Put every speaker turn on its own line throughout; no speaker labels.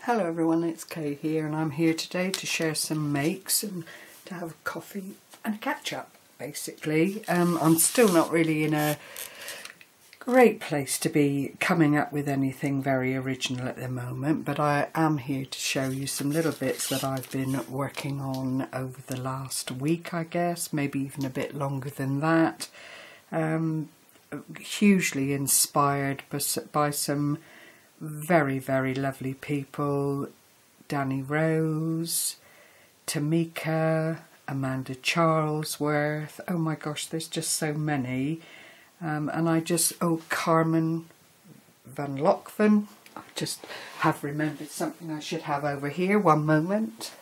Hello everyone, it's Kay here and I'm here today to share some makes and to have a coffee and a catch up basically. I'm still not really in a great place to be coming up with anything very original at the moment, but I am here to show you some little bits that I've been working on over the last week, I guess, maybe even a bit longer than that. Hugely inspired by some very lovely people: Danny Rose, Tamika, Amanda Charlesworth. Oh my gosh, there's just so many. And I just, Carmen Van Lockven. I just have remembered something I should have over here. One moment.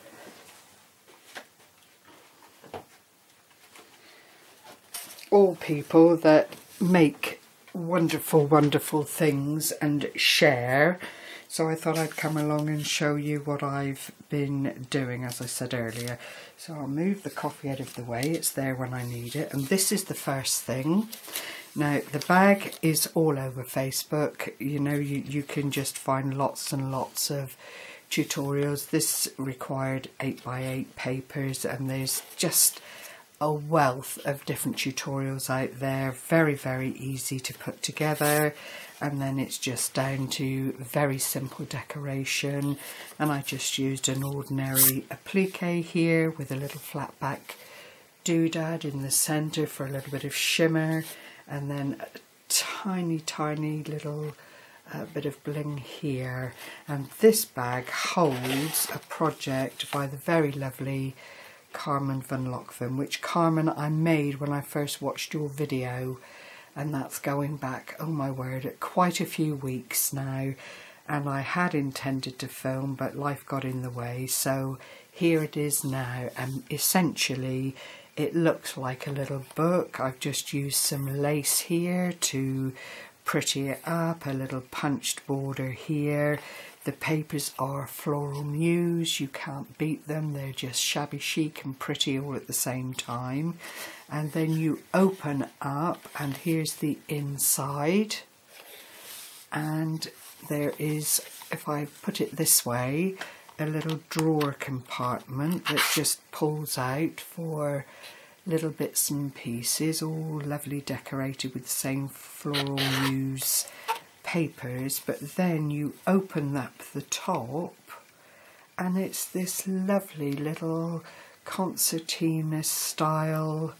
All people that make wonderful things and share. So I thought I'd come along and show you what I've been doing, as I said earlier. So I'll move the coffee out of the way. It's there when I need it. And this is the first thing. Now, the bag is all over Facebook. You know, you can just find lots and lots of tutorials. This required 8x8 papers, and there's just a wealth of different tutorials out there. Very easy to put together, and then it's just down to very simple decoration. And I just used an ordinary applique here with a little flat back doodad in the centre for a little bit of shimmer, and then a tiny little bit of bling here. And this bag holds a project by the very lovely Carmen Van Lockven, which Carmen I made when I first watched your video, and that's going back, oh my word, quite a few weeks now. And I had intended to film, but life got in the way, so here it is now. And essentially it looks like a little book. I've just used some lace here to pretty it up, a little punched border here. The papers are Floral Muse. You can't beat them. They're just shabby chic and pretty all at the same time. And then you open up, and here's the inside. And there is, if I put it this way, a little drawer compartment that just pulls out for little bits and pieces, all lovely decorated with the same Floral Muse papers. But then you open up the top, and it's this lovely little concertina style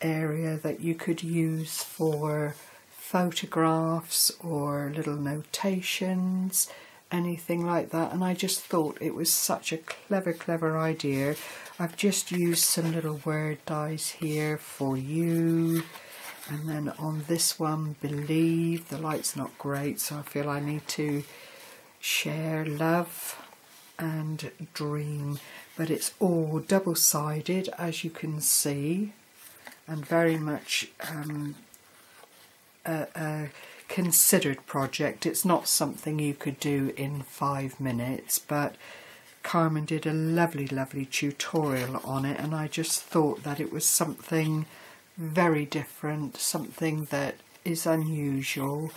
area that you could use for photographs or little notations, anything like that. And I just thought it was such a clever idea. I've just used some little word dies here for you. And then on this one, believe. The light's not great, so I feel I need to share love and dream. But it's all double-sided, as you can see, and very much a considered project. It's not something you could do in 5 minutes, but Carmen did a lovely tutorial on it, and I just thought that it was something very different, something that is unusual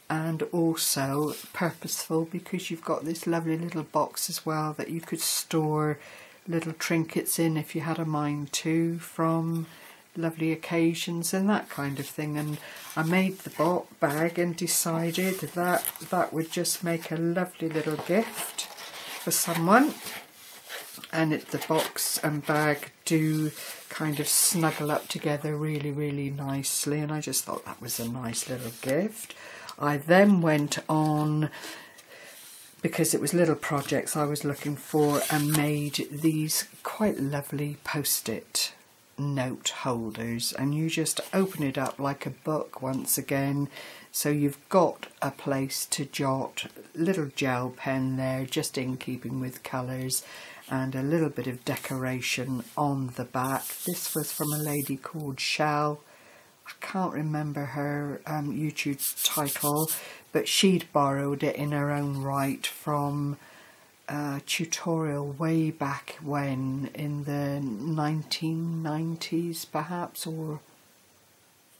and also purposeful, because you've got this lovely little box as well that you could store little trinkets in if you had a mind to, from lovely occasions and that kind of thing. And I made the bag and decided that that would just make a lovely little gift for someone. And the box and bag do kind of snuggle up together really nicely, and I just thought that was a nice little gift. I then went on, because it was little projects I was looking for, and made these quite lovely post-it note holders, and you just open it up like a book once again, so you've got a place to jot, little gel pen there just in keeping with colours, and a little bit of decoration on the back. This was from a lady called Shell. I can't remember her YouTube title, but she'd borrowed it in her own right from a tutorial way back when, in the 1990s perhaps, or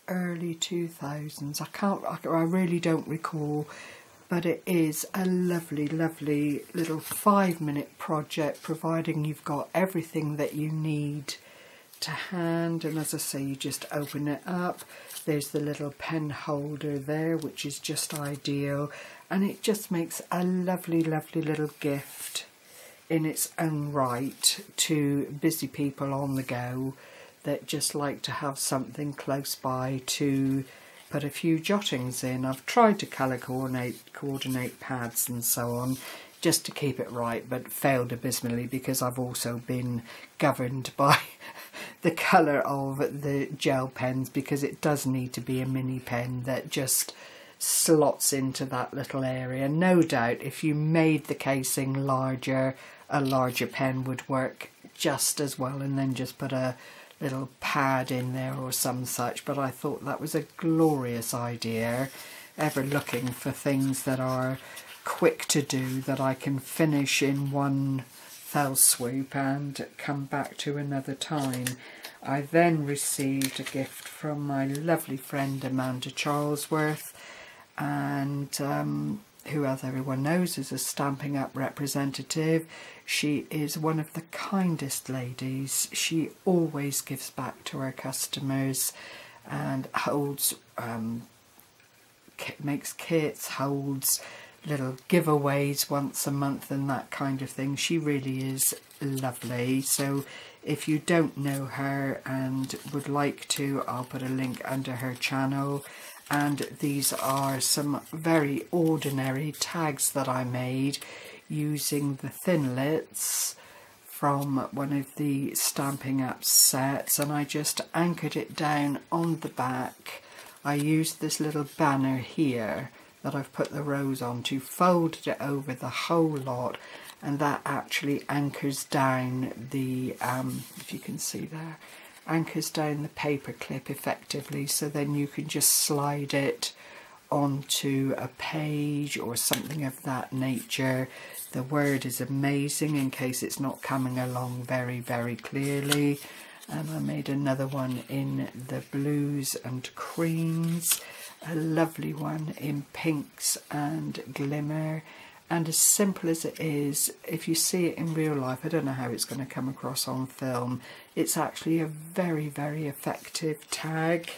early 2000s. I really don't recall but it is a lovely, lovely little 5-minute project, providing you've got everything that you need to hand. And as I say, you just open it up. There's the little pen holder there, which is just ideal, and it just makes a lovely, lovely little gift in its own right to busy people on the go that just like to have something close by to put a few jottings in. I've tried to colour coordinate pads and so on just to keep it right, but failed abysmally because I've also been governed by the colour of the gel pens, because it does need to be a mini pen that just slots into that little area. No doubt if you made the casing larger, a larger pen would work just as well, and then just put a little pad in there or some such. But I thought that was a glorious idea. Ever looking for things that are quick to do, that I can finish in one fell swoop and come back to another time. I then received a gift from my lovely friend Amanda Charlesworth, and who, as everyone knows, is a Stampin' Up representative. She is one of the kindest ladies. She always gives back to her customers and holds, makes kits, holds little giveaways once a month and that kind of thing. She really is lovely. So if you don't know her and would like to, I'll put a link under her channel. And these are some very ordinary tags that I made using the Thinlits from one of the Stampin' Up sets, and I just anchored it down on the back. I used this little banner here that I've put the rose onto, folded it over the whole lot, and that actually anchors down the, if you can see there, anchors down the paper clip effectively, so then you can just slide it onto a page or something of that nature. The word is amazing in case it's not coming along very, very clearly. And I made another one in the blues and creams, a lovely one in pinks and glimmer. And as simple as it is, if you see it in real life, I don't know how it's going to come across on film, it's actually a very, very effective tag.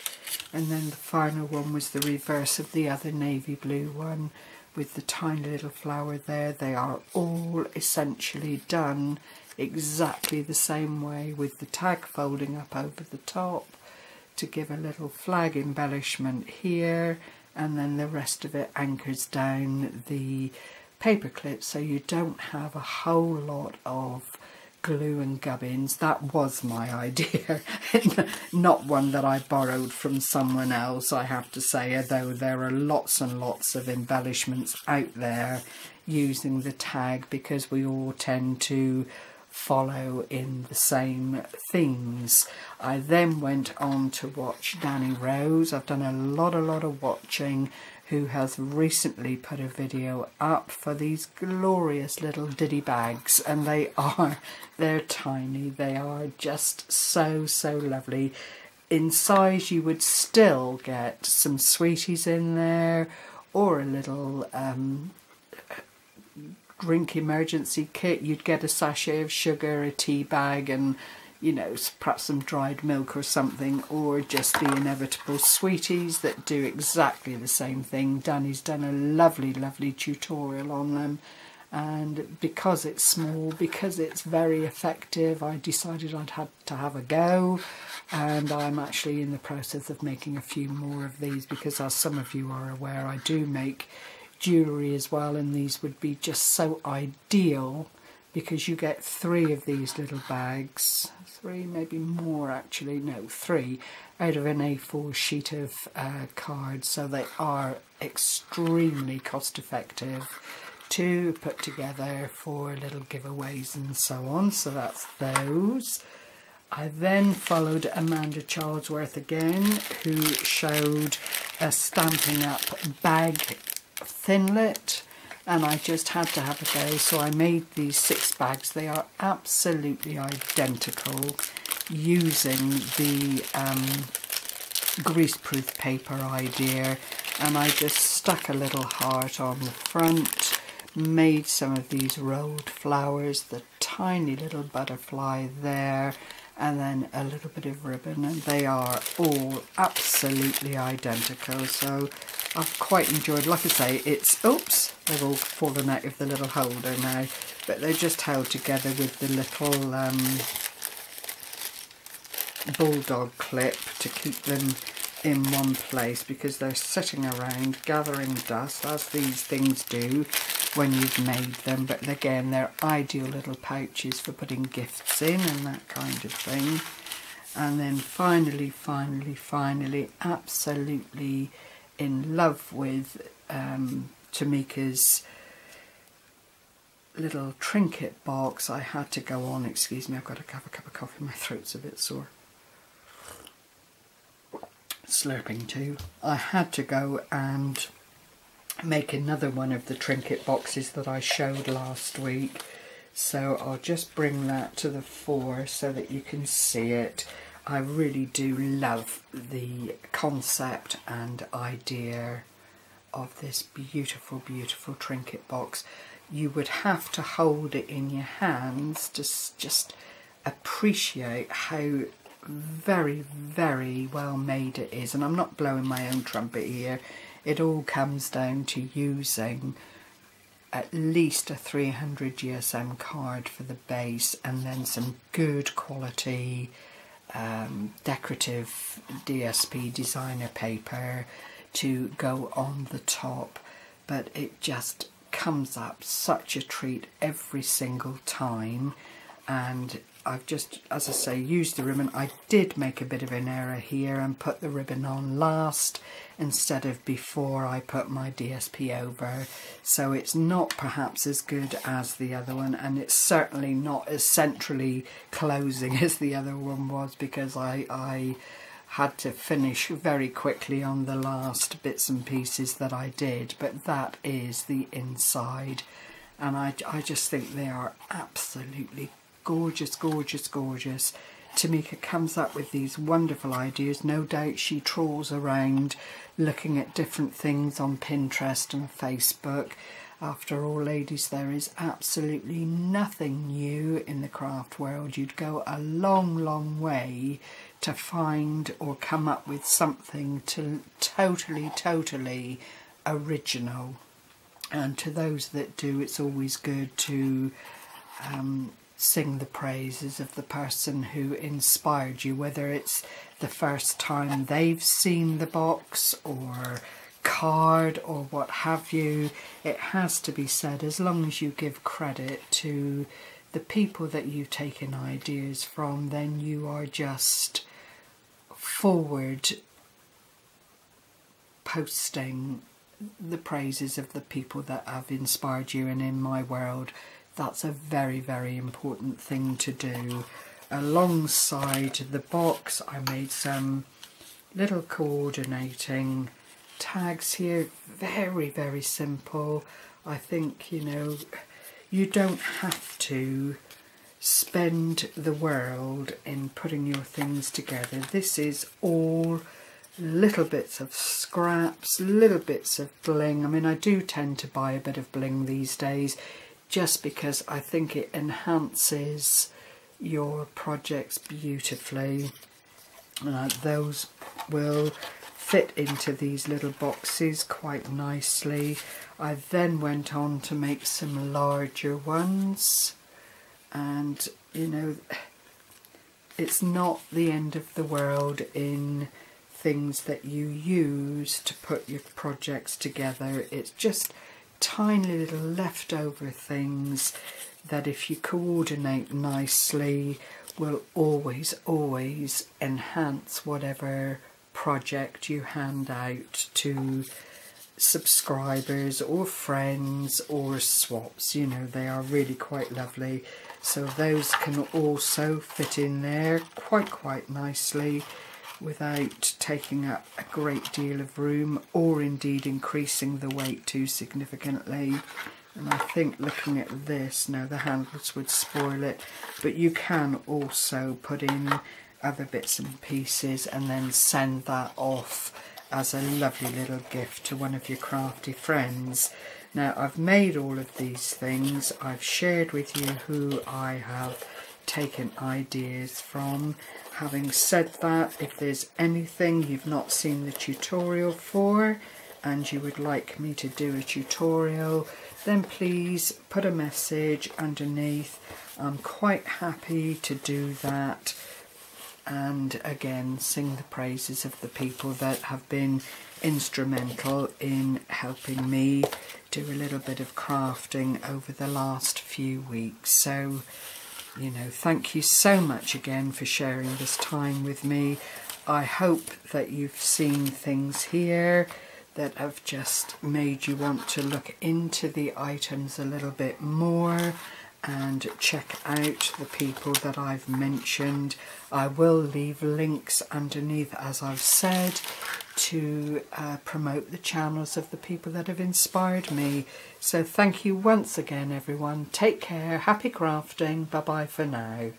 And then the final one was the reverse of the other navy blue one with the tiny little flower there. They are all essentially done exactly the same way, with the tag folding up over the top to give a little flag embellishment here, and then the rest of it anchors down the paper clips, so you don't have a whole lot of glue and gubbins. That was my idea, not one that I borrowed from someone else, I have to say, although there are lots and lots of embellishments out there using the tag, because we all tend to follow in the same themes. I then went on to watch Danny Rose. I've done a lot of watching, who has recently put a video up for these glorious little diddy bags, and they're tiny. They are just so lovely. In size you would still get some sweeties in there, or a little drink emergency kit. You'd get a sachet of sugar, a tea bag, and you know, perhaps some dried milk or something, or just the inevitable sweeties that do exactly the same thing. Danny's done a lovely tutorial on them, and because it's small, because it's very effective, I decided I'd had to have a go, and I'm actually in the process of making a few more of these, because as some of you are aware, I do make jewellery as well, and these would be just so ideal, because you get 3 of these little bags, 3, maybe more actually, no, 3 out of an A4 sheet of cards, so they are extremely cost effective to put together for little giveaways and so on. So that's those. I then followed Amanda Charlesworth again, who showed a Stampin' Up bag Thinlit, and I just had to have a go, so I made these 6 bags. They are absolutely identical, using the greaseproof paper idea, and I just stuck a little heart on the front, made some of these rolled flowers, the tiny little butterfly there, and then a little bit of ribbon, and they are all absolutely identical. So I've quite enjoyed, like I say, it's, oops, they've all fallen out of the little holder now, but they're just held together with the little bulldog clip to keep them in one place, because they're sitting around gathering dust, as these things do when you've made them. But again, they're ideal little pouches for putting gifts in and that kind of thing. And then finally, absolutely in love with Tamika's little Trinket Box. I had to go on, excuse me, I've got to have a cup of coffee, my throat's a bit sore. Slurping too. I had to go and make another one of the Trinket boxes that I showed last week, so I'll just bring that to the fore so that you can see it. I really do love the concept and idea of this beautiful Trinket box. You would have to hold it in your hands to just appreciate how very well made it is. And I'm not blowing my own trumpet here. It all comes down to using at least a 300 GSM card for the base, and then some good quality decorative DSP designer paper to go on the top. But it just comes up such a treat every single time. And I've just, as I say, used the ribbon. I did make a bit of an error here and put the ribbon on last instead of before I put my DSP over. So it's not perhaps as good as the other one, and it's certainly not as centrally closing as the other one was, because I had to finish very quickly on the last bits and pieces that I did. But that is the inside, and I just think they are absolutely gorgeous. Tamika comes up with these wonderful ideas. No doubt she trawls around looking at different things on Pinterest and Facebook. After all, ladies, there is absolutely nothing new in the craft world. You'd go a long way to find or come up with something totally original. And to those that do, it's always good to sing the praises of the person who inspired you, whether it's the first time they've seen the box or card or what have you. It has to be said, as long as you give credit to the people that you've taken ideas from, then you are just forward posting the praises of the people that have inspired you. And in my world, that's a very important thing to do. Alongside the box, I made some little coordinating tags here. Very simple. I think, you know, you don't have to spend the world in putting your things together. This is all little bits of scraps, little bits of bling. I mean, I do tend to buy a bit of bling these days, just because I think it enhances your projects beautifully. Those will fit into these little boxes quite nicely. I then went on to make some larger ones, and you know, it's not the end of the world in things that you use to put your projects together. It's just tiny little leftover things that, if you coordinate nicely, will always enhance whatever project you hand out to subscribers or friends or swaps. You know, they are really quite lovely. So those can also fit in there quite nicely without taking up a great deal of room, or indeed increasing the weight too significantly. And I think, looking at this now, the handles would spoil it, but you can also put in other bits and pieces and then send that off as a lovely little gift to one of your crafty friends. Now, I've made all of these things. I've shared with you who I have taken ideas from. Having said that, if there's anything you've not seen the tutorial for and you would like me to do a tutorial, then please put a message underneath. I'm quite happy to do that, and again sing the praises of the people that have been instrumental in helping me do a little bit of crafting over the last few weeks. So, you know, thank you so much again for sharing this time with me. I hope that you've seen things here that have just made you want to look into the items a little bit more and check out the people that I've mentioned. I will leave links underneath, as I've said, to promote the channels of the people that have inspired me. So thank you once again, everyone. Take care, happy crafting, bye bye for now.